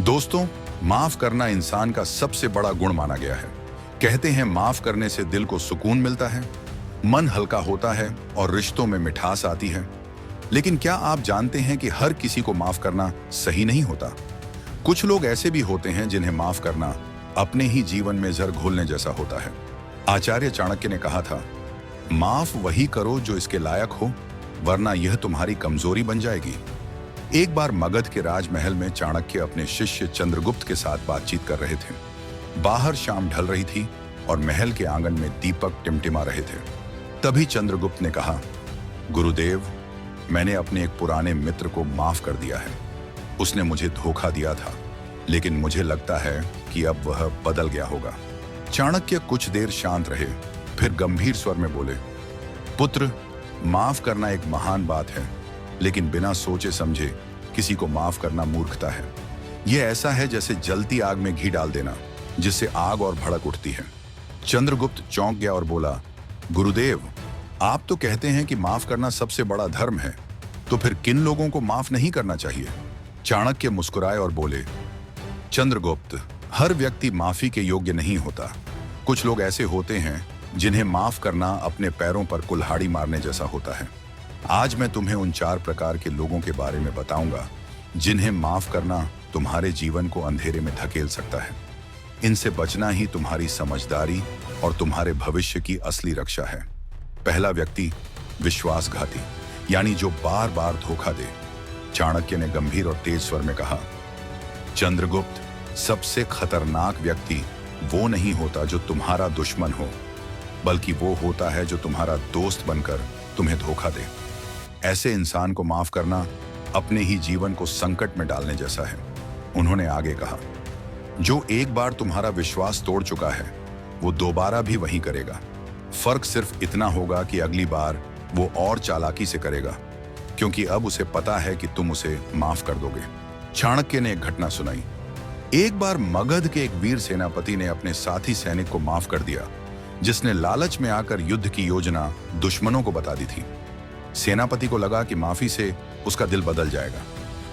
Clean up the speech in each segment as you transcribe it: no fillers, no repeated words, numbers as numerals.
दोस्तों, माफ करना इंसान का सबसे बड़ा गुण माना गया है। कहते हैं माफ करने से दिल को सुकून मिलता है, मन हल्का होता है और रिश्तों में मिठास आती है। लेकिन क्या आप जानते हैं कि हर किसी को माफ करना सही नहीं होता? कुछ लोग ऐसे भी होते हैं जिन्हें माफ करना अपने ही जीवन में जहर घोलने जैसा होता है। आचार्य चाणक्य ने कहा था, माफ वही करो जो इसके लायक हो, वरना यह तुम्हारी कमजोरी बन जाएगी। एक बार मगध के राजमहल में चाणक्य अपने शिष्य चंद्रगुप्त के साथ बातचीत कर रहे थे। बाहर शाम ढल रही थी और महल के आंगन में दीपक टिमटिमा रहे थे। तभी चंद्रगुप्त ने कहा, गुरुदेव, मैंने अपने एक पुराने मित्र को माफ कर दिया है। उसने मुझे धोखा दिया था, लेकिन मुझे लगता है कि अब वह बदल गया होगा। चाणक्य कुछ देर शांत रहे, फिर गंभीर स्वर में बोले, पुत्र, माफ करना एक महान बात है, लेकिन बिना सोचे समझे किसी को माफ करना मूर्खता है। यह ऐसा है जैसे जलती आग में घी डाल देना, जिससे आग और भड़क उठती है। चंद्रगुप्त चौंक गया और बोला, गुरुदेव, आप तो कहते हैं कि माफ करना सबसे बड़ा धर्म है, तो फिर किन लोगों को माफ नहीं करना चाहिए? चाणक्य मुस्कुराए और बोले, चंद्रगुप्त, हर व्यक्ति माफी के योग्य नहीं होता। कुछ लोग ऐसे होते हैं जिन्हें माफ करना अपने पैरों पर कुल्हाड़ी मारने जैसा होता है। आज मैं तुम्हें उन 4 प्रकार के लोगों के बारे में बताऊंगा जिन्हें माफ करना तुम्हारे जीवन को अंधेरे में धकेल सकता है। इनसे बचना ही तुम्हारी समझदारी और तुम्हारे भविष्य की असली रक्षा है। पहला व्यक्ति, विश्वासघाती, यानी जो बार बार धोखा दे। चाणक्य ने गंभीर और तेज स्वर में कहा, चंद्रगुप्त, सबसे खतरनाक व्यक्ति वो नहीं होता जो तुम्हारा दुश्मन हो, बल्कि वो होता है जो तुम्हारा दोस्त बनकर तुम्हें धोखा दे। ऐसे इंसान को माफ करना अपने ही जीवन को संकट में डालने जैसा है। उन्होंने आगे कहा, जो एक बार तुम्हारा विश्वास तोड़ चुका है, वो दोबारा भी वही करेगा। फर्क सिर्फ इतना होगा कि अगली बार वो और चालाकी से करेगा, क्योंकि अब उसे पता है कि तुम उसे माफ कर दोगे। चाणक्य ने एक घटना सुनाई। एक बार मगध के एक वीर सेनापति ने अपने साथी सैनिक को माफ कर दिया, जिसने लालच में आकर युद्ध की योजना दुश्मनों को बता दी थी। सेनापति को लगा कि माफी से उसका दिल बदल जाएगा,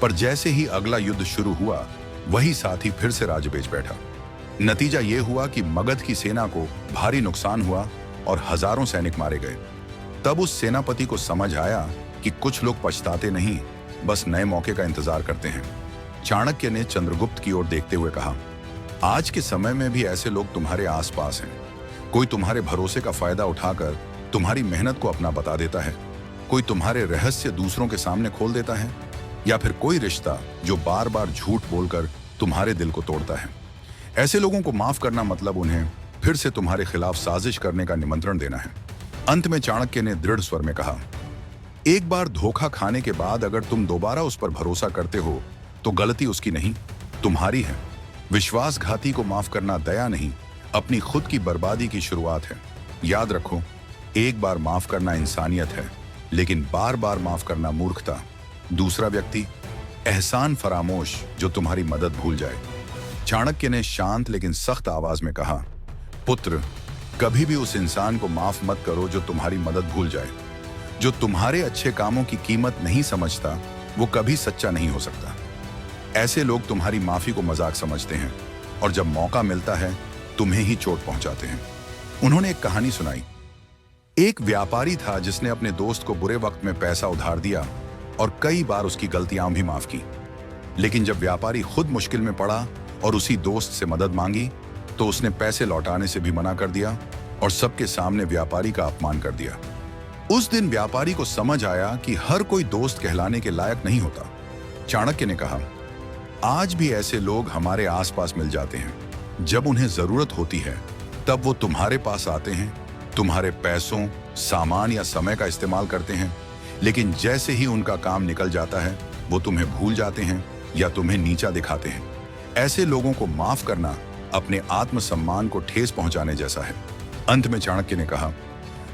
पर जैसे ही अगला युद्ध शुरू हुआ, वही साथी फिर से राजपेच बैठा। नतीजा यह हुआ कि मगध की सेना को भारी नुकसान हुआ और हजारों सैनिक मारे गए। तब उस सेनापति को समझ आया कि कुछ लोग पछताते नहीं, बस नए मौके का इंतजार करते हैं। चाणक्य ने चंद्रगुप्त की ओर देखते हुए कहा, आज के समय में भी ऐसे लोग तुम्हारे आसपास हैं। कोई तुम्हारे भरोसे का फायदा उठाकर तुम्हारी मेहनत को अपना बता देता है, कोई तुम्हारे रहस्य दूसरों के सामने खोल देता है, या फिर कोई रिश्ता जो बार बार झूठ बोलकर तुम्हारे दिल को तोड़ता है। ऐसे लोगों को माफ करना मतलब उन्हें फिर से तुम्हारे खिलाफ साजिश करने का निमंत्रण देना है। अंत में चाणक्य ने दृढ़ स्वर में कहा, एक बार धोखा खाने के बाद अगर तुम दोबारा उस पर भरोसा करते हो, तो गलती उसकी नहीं, तुम्हारी है। विश्वासघाती को माफ करना दया नहीं, अपनी खुद की बर्बादी की शुरुआत है। याद रखो, एक बार माफ करना इंसानियत है, लेकिन बार बार माफ करना मूर्खता। दूसरा व्यक्ति, एहसान फरामोश, जो तुम्हारी मदद भूल जाए। चाणक्य ने शांत लेकिन सख्त आवाज में कहा, पुत्र, कभी भी उस इंसान को माफ मत करो जो तुम्हारी मदद भूल जाए। जो तुम्हारे अच्छे कामों की कीमत नहीं समझता, वो कभी सच्चा नहीं हो सकता। ऐसे लोग तुम्हारी माफी को मजाक समझते हैं और जब मौका मिलता है तुम्हें ही चोट पहुंचाते हैं। उन्होंने एक कहानी सुनाई। एक व्यापारी था जिसने अपने दोस्त को बुरे वक्त में पैसा उधार दिया और कई बार उसकी गलतियां भी माफ की। लेकिन जब व्यापारी खुद मुश्किल में पड़ा और उसी दोस्त से मदद मांगी, तो उसने पैसे लौटाने से भी मना कर दिया और सबके सामने व्यापारी का अपमान कर दिया। उस दिन व्यापारी को समझ आया कि हर कोई दोस्त कहलाने के लायक नहीं होता। चाणक्य ने कहा, आज भी ऐसे लोग हमारे आसपास मिल जाते हैं। जब उन्हें जरूरत होती है, तब वो तुम्हारे पास आते हैं, तुम्हारे पैसों, सामान या समय का इस्तेमाल करते हैं, लेकिन जैसे ही उनका काम निकल जाता है, वो तुम्हें भूल जाते हैं या तुम्हें नीचा दिखाते हैं। ऐसे लोगों को माफ करना अपने आत्मसम्मान को ठेस पहुंचाने जैसा है। अंत में चाणक्य ने कहा,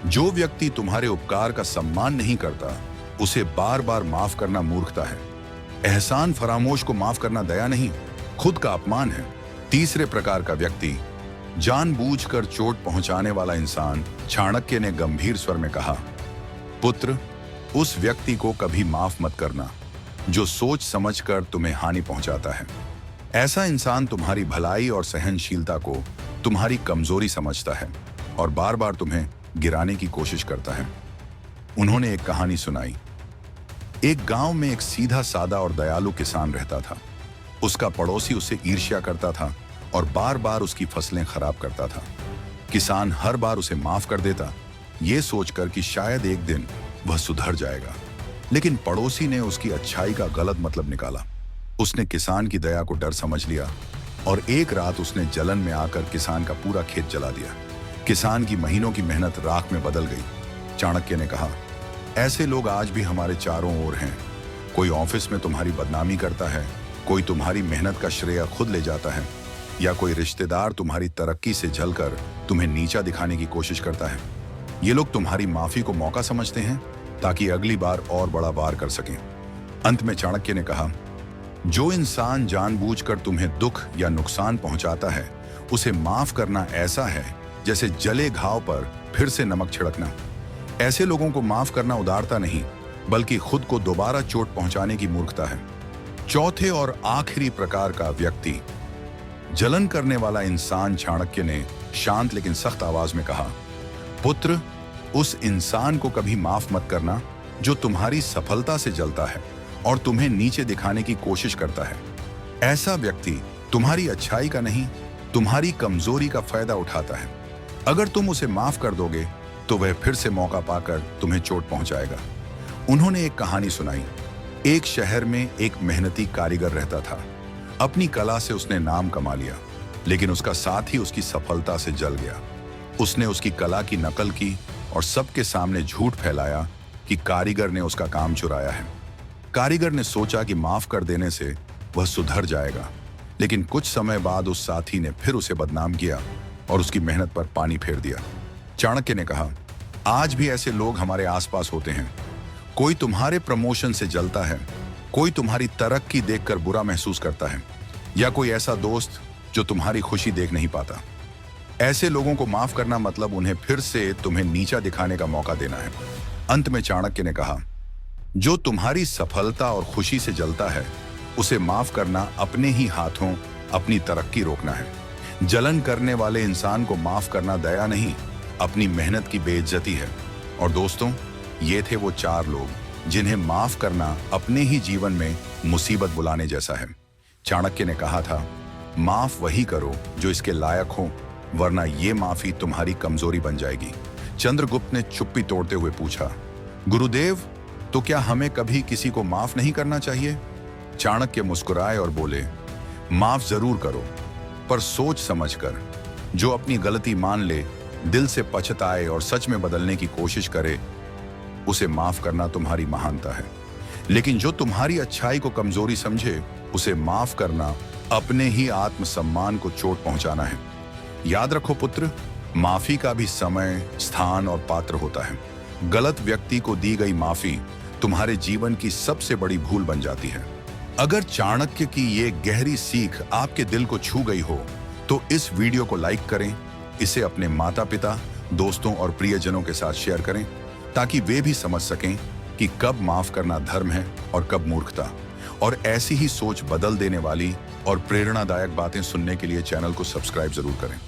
जो व्यक्ति तुम्हारे उपकार का सम्मान नहीं करता, उसे बार बार माफ करना मूर्खता है। एहसान फरामोश को माफ करना दया नहीं, खुद का अपमान है। तीसरे प्रकार का व्यक्ति, जानबूझकर चोट पहुंचाने वाला इंसान। चाणक्य ने गंभीर स्वर में कहा, पुत्र, उस व्यक्ति को कभी माफ मत करना जो सोच समझकर तुम्हें हानि पहुंचाता है। ऐसा इंसान तुम्हारी भलाई और सहनशीलता को तुम्हारी कमजोरी समझता है और बार बार तुम्हें गिराने की कोशिश करता है। उन्होंने एक कहानी सुनाई। एक गांव में एक सीधा सादा और दयालु किसान रहता था। उसका पड़ोसी उससे ईर्ष्या करता था और बार बार उसकी फसलें खराब करता था। किसान हर बार उसे माफ कर देता, ये सोचकर कि शायद एक दिन वह सुधर जाएगा। लेकिन पड़ोसी ने उसकी अच्छाई का गलत मतलब निकाला। उसने किसान की दया को डर समझ लिया और एक रात उसने जलन में आकर किसान का पूरा खेत जला दिया। किसान की महीनों की मेहनत राख में बदल गई। चाणक्य ने कहा, ऐसे लोग आज भी हमारे चारों ओर हैं। कोई ऑफिस में तुम्हारी बदनामी करता है, कोई तुम्हारी मेहनत का श्रेय खुद ले जाता है, या कोई रिश्तेदार तुम्हारी तरक्की से जलकर तुम्हें नीचा दिखाने की कोशिश करता है। ये लोग तुम्हारी माफी को मौका समझते हैं ताकि अगली बार और बड़ा वार कर सकें। अंत में चाणक्य ने कहा, जो इंसान जानबूझकर तुम्हें दुख या नुकसान पहुंचाता है, उसे माफ करना ऐसा है जैसे जले घाव पर फिर से नमक छिड़कना। ऐसे लोगों को माफ करना उदारता नहीं, बल्कि खुद को दोबारा चोट पहुंचाने की मूर्खता है। चौथे और आखिरी प्रकार का व्यक्ति, जलन करने वाला इंसान। चाणक्य ने शांत लेकिन सख्त आवाज में कहा, पुत्र, उस इंसान को कभी माफ मत करना जो तुम्हारी सफलता से जलता है और तुम्हें नीचे दिखाने की कोशिश करता है। ऐसा व्यक्ति तुम्हारी अच्छाई का नहीं, तुम्हारी कमजोरी का फायदा उठाता है। अगर तुम उसे माफ कर दोगे तो वह फिर से मौका पाकर तुम्हें चोट पहुंचाएगा। उन्होंने एक कहानी सुनाई। एक शहर में एक मेहनती कारीगर रहता था। अपनी कला से उसने नाम कमा लिया, लेकिन उसका साथी उसकी सफलता से जल गया। उसने उसकी कला की नकल की और सबके सामने झूठ फैलाया कि कारीगर ने उसका काम चुराया है। कारीगर ने सोचा कि माफ कर देने से वह सुधर जाएगा, लेकिन कुछ समय बाद उस साथी ने फिर उसे बदनाम किया और उसकी मेहनत पर पानी फेर दिया। चाणक्य ने कहा, आज भी ऐसे लोग हमारे आसपास होते हैं। कोई तुम्हारे प्रमोशन से जलता है, कोई तुम्हारी तरक्की देखकर बुरा महसूस करता है, या कोई ऐसा दोस्त जो तुम्हारी खुशी देख नहीं पाता। ऐसे लोगों को माफ करना मतलब उन्हें फिर से तुम्हें नीचा दिखाने का मौका देना है। अंत में चाणक्य ने कहा, जो तुम्हारी सफलता और खुशी से जलता है, उसे माफ करना अपने ही हाथों अपनी तरक्की रोकना है। जलन करने वाले इंसान को माफ करना दया नहीं, अपनी मेहनत की बेइज्जती है। और दोस्तों, ये थे वो 4 लोग जिन्हें माफ करना अपने ही जीवन में मुसीबत बुलाने जैसा है। चाणक्य ने कहा था, माफ वही करो जो इसके लायक हो, वरना ये माफी तुम्हारी कमजोरी बन जाएगी। चंद्रगुप्त ने चुप्पी तोड़ते हुए पूछा, गुरुदेव, तो क्या हमें कभी किसी को माफ नहीं करना चाहिए? चाणक्य मुस्कुराए और बोले, माफ जरूर करो, पर सोच समझकर। जो अपनी गलती मान ले, दिल से पछताए और सच में बदलने की कोशिश करे, उसे माफ करना तुम्हारी महानता है। लेकिन जो तुम्हारी अच्छाई को कमजोरी समझे, उसे माफ करना अपने ही आत्मसम्मान को चोट पहुंचाना है। याद रखो पुत्र, माफी का भी समय, स्थान और पात्र होता है। गलत व्यक्ति को दी गई माफी तुम्हारे जीवन की सबसे बड़ी भूल बन जाती है। अगर चाणक्य की ये गहरी सीख आपके दिल को छू गई हो, तो इस वीडियो को लाइक करें, इसे अपने माता पिता, दोस्तों और प्रियजनों के साथ शेयर करें, ताकि वे भी समझ सकें कि कब माफ करना धर्म है और कब मूर्खता। और ऐसी ही सोच बदल देने वाली और प्रेरणादायक बातें सुनने के लिए चैनल को सब्सक्राइब जरूर करें।